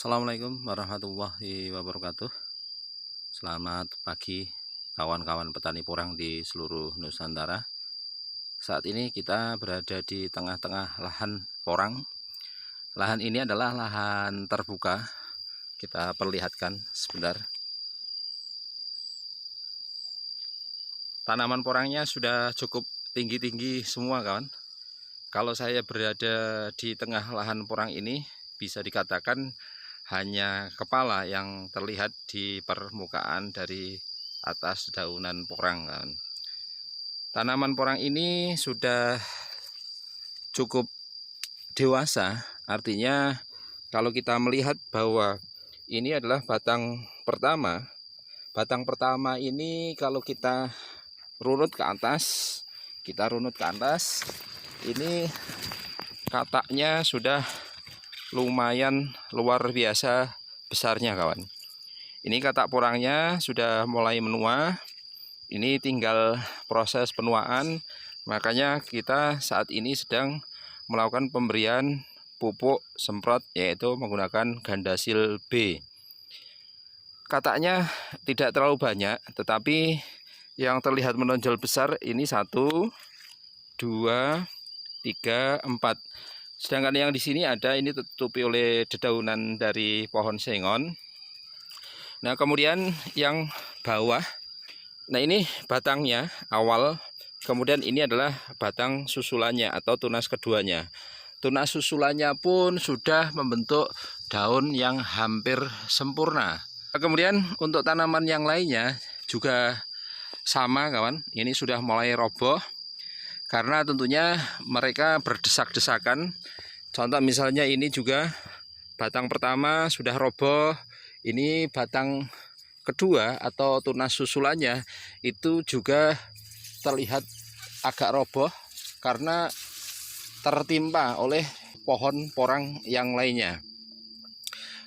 Assalamualaikum warahmatullahi wabarakatuh. Selamat pagi kawan-kawan petani porang di seluruh Nusantara. Saat ini kita berada di tengah-tengah lahan porang. Lahan ini adalah lahan terbuka. Kita perlihatkan sebentar. Tanaman porangnya sudah cukup tinggi-tinggi semua, kawan. Kalau saya berada di tengah lahan porang ini, bisa dikatakan hanya kepala yang terlihat di permukaan dari atas daunan porang, kan. Tanaman porang ini sudah cukup dewasa, artinya kalau kita melihat bahwa ini adalah batang pertama. Batang pertama ini kalau kita runut ke atas, ini kataknya sudah lumayan luar biasa besarnya, kawan. Ini katak porangnya sudah mulai menua. Ini tinggal proses penuaan. Makanya kita saat ini sedang melakukan pemberian pupuk semprot, yaitu menggunakan Gandasil B. Kataknya tidak terlalu banyak, tetapi yang terlihat menonjol besar ini 1, 2, 3, 4. Sedangkan yang di sini ada, ini tertutupi oleh dedaunan dari pohon sengon. Nah, kemudian yang bawah, nah ini batangnya awal, kemudian ini adalah batang susulannya atau tunas keduanya. Tunas susulannya pun sudah membentuk daun yang hampir sempurna. Kemudian untuk tanaman yang lainnya juga sama, kawan. Ini sudah mulai roboh karena tentunya mereka berdesak-desakan. Contoh misalnya ini juga batang pertama sudah roboh. Ini batang kedua atau tunas susulannya itu juga terlihat agak roboh karena tertimpa oleh pohon porang yang lainnya.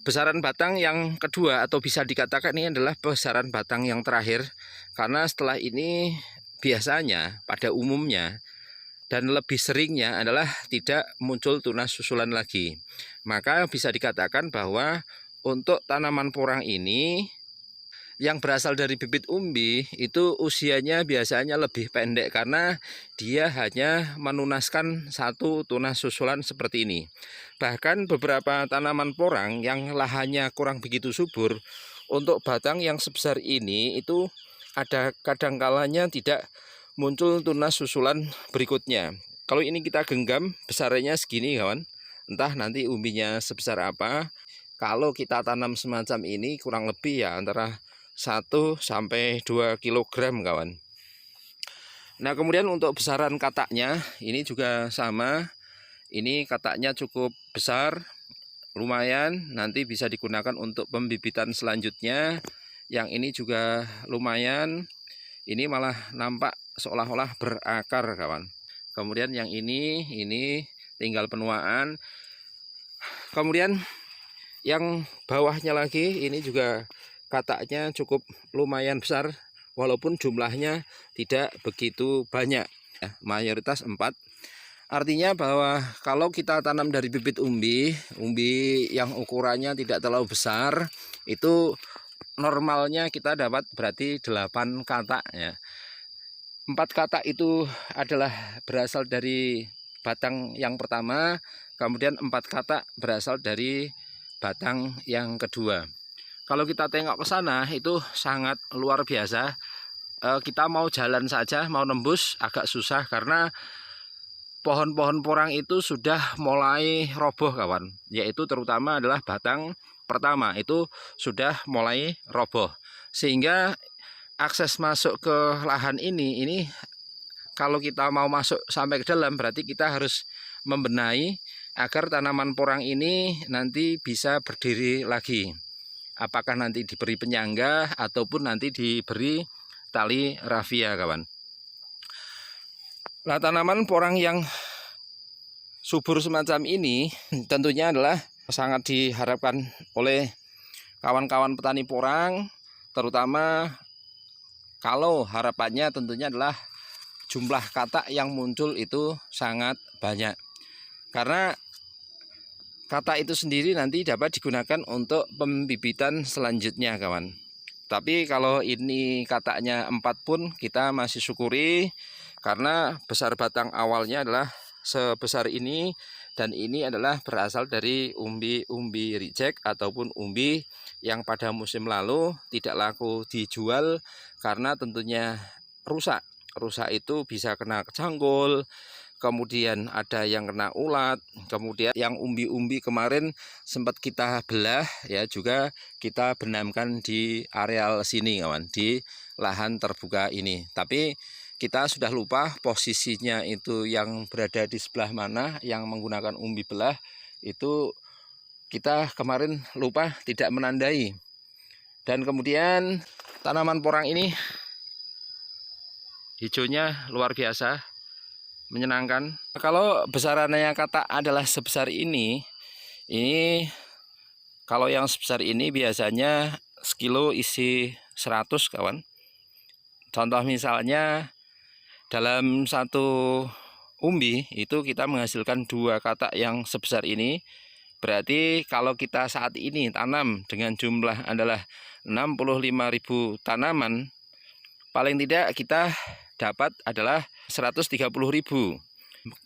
Besaran batang yang kedua atau bisa dikatakan ini adalah besaran batang yang terakhir, karena setelah ini biasanya pada umumnya dan lebih seringnya adalah tidak muncul tunas susulan lagi. Maka bisa dikatakan bahwa untuk tanaman porang ini yang berasal dari bibit umbi itu usianya biasanya lebih pendek karena dia hanya menunaskan 1 tunas susulan seperti ini. Bahkan beberapa tanaman porang yang lahannya kurang begitu subur, untuk batang yang sebesar ini itu ada kadangkalanya tidak muncul tunas susulan berikutnya. Kalau ini kita genggam besarnya segini, kawan. Entah nanti umbinya sebesar apa. Kalau kita tanam semacam ini kurang lebih ya antara 1 sampai 2 kg, kawan. Nah, kemudian untuk besaran kataknya ini juga sama. Ini kataknya cukup besar, lumayan, nanti bisa digunakan untuk pembibitan selanjutnya. Yang ini juga lumayan. Ini malah nampak seolah-olah berakar, kawan. Kemudian yang ini tinggal penuaan. Kemudian yang bawahnya lagi ini juga kataknya cukup lumayan besar, walaupun jumlahnya tidak begitu banyak, ya, mayoritas 4. Artinya bahwa kalau kita tanam dari bibit umbi yang ukurannya tidak terlalu besar, itu normalnya kita dapat berarti 8 katak, ya. 4 katak itu adalah berasal dari batang yang pertama, kemudian 4 katak berasal dari batang yang kedua. Kalau kita tengok ke sana itu sangat luar biasa. Kita mau jalan saja, mau nembus agak susah karena pohon-pohon porang itu sudah mulai roboh, kawan. Yaitu terutama adalah batang pertama itu sudah mulai roboh. Sehingga akses masuk ke lahan ini kalau kita mau masuk sampai ke dalam berarti kita harus membenahi agar tanaman porang ini nanti bisa berdiri lagi. Apakah nanti diberi penyangga ataupun nanti diberi tali rafia, kawan. Nah, tanaman porang yang subur semacam ini tentunya adalah sangat diharapkan oleh kawan-kawan petani porang, terutama kalau harapannya tentunya adalah jumlah katak yang muncul itu sangat banyak. Karena katak itu sendiri nanti dapat digunakan untuk pembibitan selanjutnya kawan. Tapi kalau ini kataknya 4 pun kita masih syukuri, karena besar batang awalnya adalah sebesar ini, dan ini adalah berasal dari umbi-umbi reject ataupun umbi yang pada musim lalu tidak laku dijual karena tentunya rusak. Rusak itu bisa kena cangkul, kemudian ada yang kena ulat, kemudian yang umbi-umbi kemarin sempat kita belah ya, juga kita benamkan di areal sini kawan, di lahan terbuka ini. Tapi kita sudah lupa posisinya itu yang berada di sebelah mana, yang menggunakan umbi belah itu kita kemarin lupa tidak menandai. Dan kemudian tanaman porang ini hijaunya luar biasa, menyenangkan. Kalau besarannya katak adalah sebesar ini kalau yang sebesar ini biasanya sekilo isi 100 kawan. Contoh misalnya dalam satu umbi itu kita menghasilkan 2 katak yang sebesar ini. Berarti kalau kita saat ini tanam dengan jumlah adalah 65.000 tanaman, paling tidak kita dapat adalah 130.000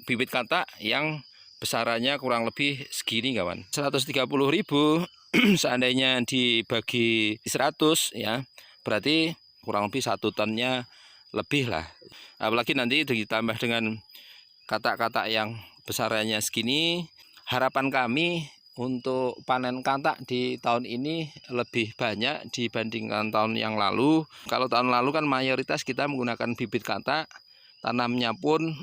bibit katak yang besarannya kurang lebih segini kawan. 130.000 seandainya dibagi 100 ya, berarti kurang lebih 1 tonnya lebih lah. Apalagi nanti ditambah dengan katak-katak yang besarannya segini, harapan kami untuk panen katak di tahun ini lebih banyak dibandingkan tahun yang lalu. Kalau tahun lalu kan mayoritas kita menggunakan bibit katak, tanamnya pun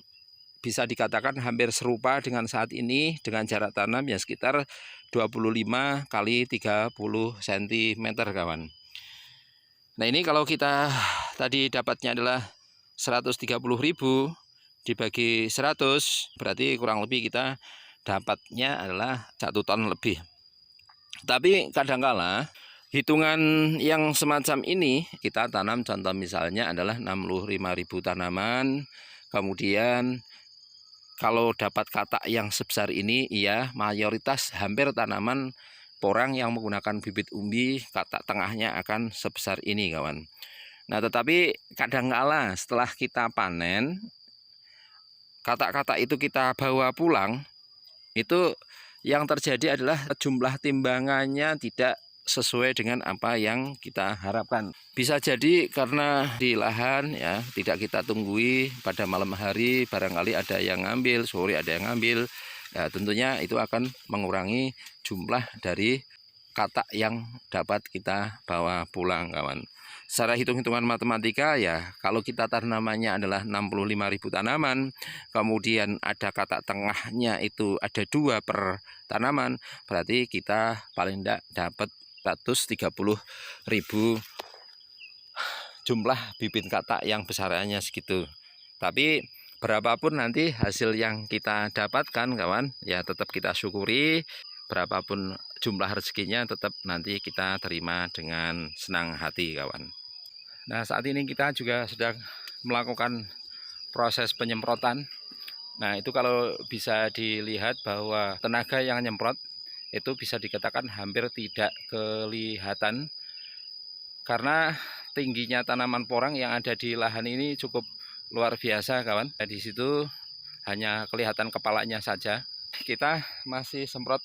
bisa dikatakan hampir serupa dengan saat ini, dengan jarak tanam yang sekitar 25 kali 30 cm kawan. Nah ini kalau kita tadi dapatnya adalah 130.000 dibagi 100, berarti kurang lebih kita dapatnya adalah 1 ton lebih. Tapi kadangkala hitungan yang semacam ini kita tanam, contoh misalnya adalah 65.000 tanaman, kemudian kalau dapat katak yang sebesar ini, iya mayoritas hampir tanaman porang yang menggunakan bibit umbi, katak tengahnya akan sebesar ini kawan. Nah tetapi kadangkala setelah kita panen, katak-katak itu kita bawa pulang, itu yang terjadi adalah jumlah timbangannya tidak sesuai dengan apa yang kita harapkan. Bisa jadi karena di lahan ya tidak kita tunggui, pada malam hari barangkali ada yang ngambil, sore ada yang ngambil. Ya tentunya itu akan mengurangi jumlah dari katak yang dapat kita bawa pulang kawan. Secara hitung-hitungan matematika ya, kalau kita tanamannya adalah 65.000 tanaman, kemudian ada katak tengahnya itu ada 2 per tanaman, berarti kita paling tidak dapat 130.000 jumlah bibit katak yang besarannya segitu. Tapi berapapun nanti hasil yang kita dapatkan kawan, ya tetap kita syukuri. Berapapun jumlah rezekinya tetap nanti kita terima dengan senang hati kawan. Nah saat ini kita juga sedang melakukan proses penyemprotan. Nah itu kalau bisa dilihat bahwa tenaga yang nyemprot itu bisa dikatakan hampir tidak kelihatan, karena tingginya tanaman porang yang ada di lahan ini cukup luar biasa kawan. Nah, di situ hanya kelihatan kepalanya saja. Kita masih semprot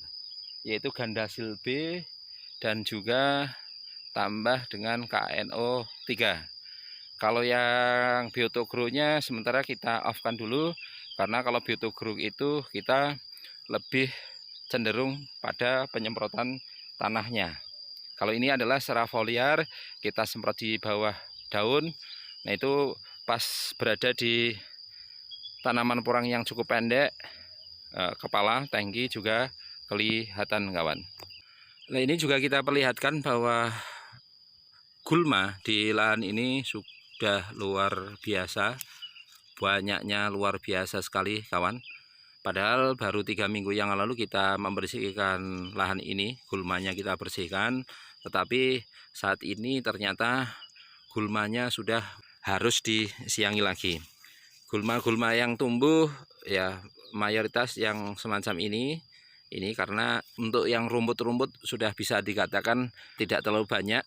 yaitu Gandasil B dan juga tambah dengan KNO 3. Kalau yang Biotogrow-nya sementara kita off-kan dulu, karena kalau Biotogrow itu kita lebih cenderung pada penyemprotan tanahnya. Kalau ini adalah secara foliar, kita semprot di bawah daun. Nah itu pas berada di tanaman porang yang cukup pendek, kepala, tangki juga kelihatan kawan. Nah ini juga kita perlihatkan bahwa gulma di lahan ini sudah luar biasa, banyaknya luar biasa sekali kawan. Padahal baru 3 minggu yang lalu kita membersihkan lahan ini, gulmanya kita bersihkan, tetapi saat ini ternyata gulmanya sudah harus disiangi lagi. Gulma-gulma yang tumbuh ya mayoritas yang semacam ini Ini karena untuk yang rumput-rumput sudah bisa dikatakan tidak terlalu banyak.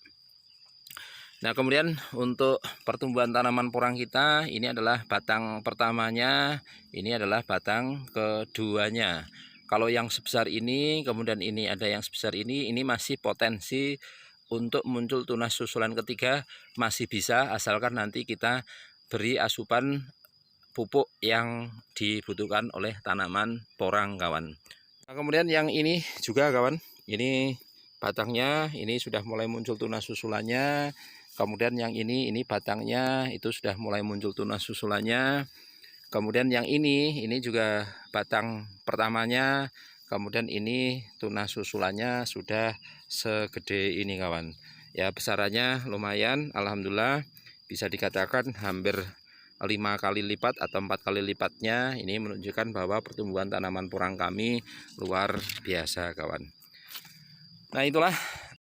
Nah, kemudian untuk pertumbuhan tanaman porang kita, ini adalah batang pertamanya, ini adalah batang keduanya. Kalau yang sebesar ini, kemudian ini ada yang sebesar ini masih potensi untuk muncul tunas susulan ketiga, masih bisa, asalkan nanti kita beri asupan pupuk yang dibutuhkan oleh tanaman porang, kawan. Nah, kemudian yang ini juga, kawan, ini batangnya ini sudah mulai muncul tunas susulannya. Kemudian yang ini batangnya itu sudah mulai muncul tunas susulannya. Kemudian yang ini juga batang pertamanya. Kemudian ini tunas susulannya sudah segede ini, kawan. Ya, besarannya lumayan, alhamdulillah bisa dikatakan hampir 5 kali lipat atau 4 kali lipatnya. Ini menunjukkan bahwa pertumbuhan tanaman porang kami luar biasa, kawan. Nah, itulah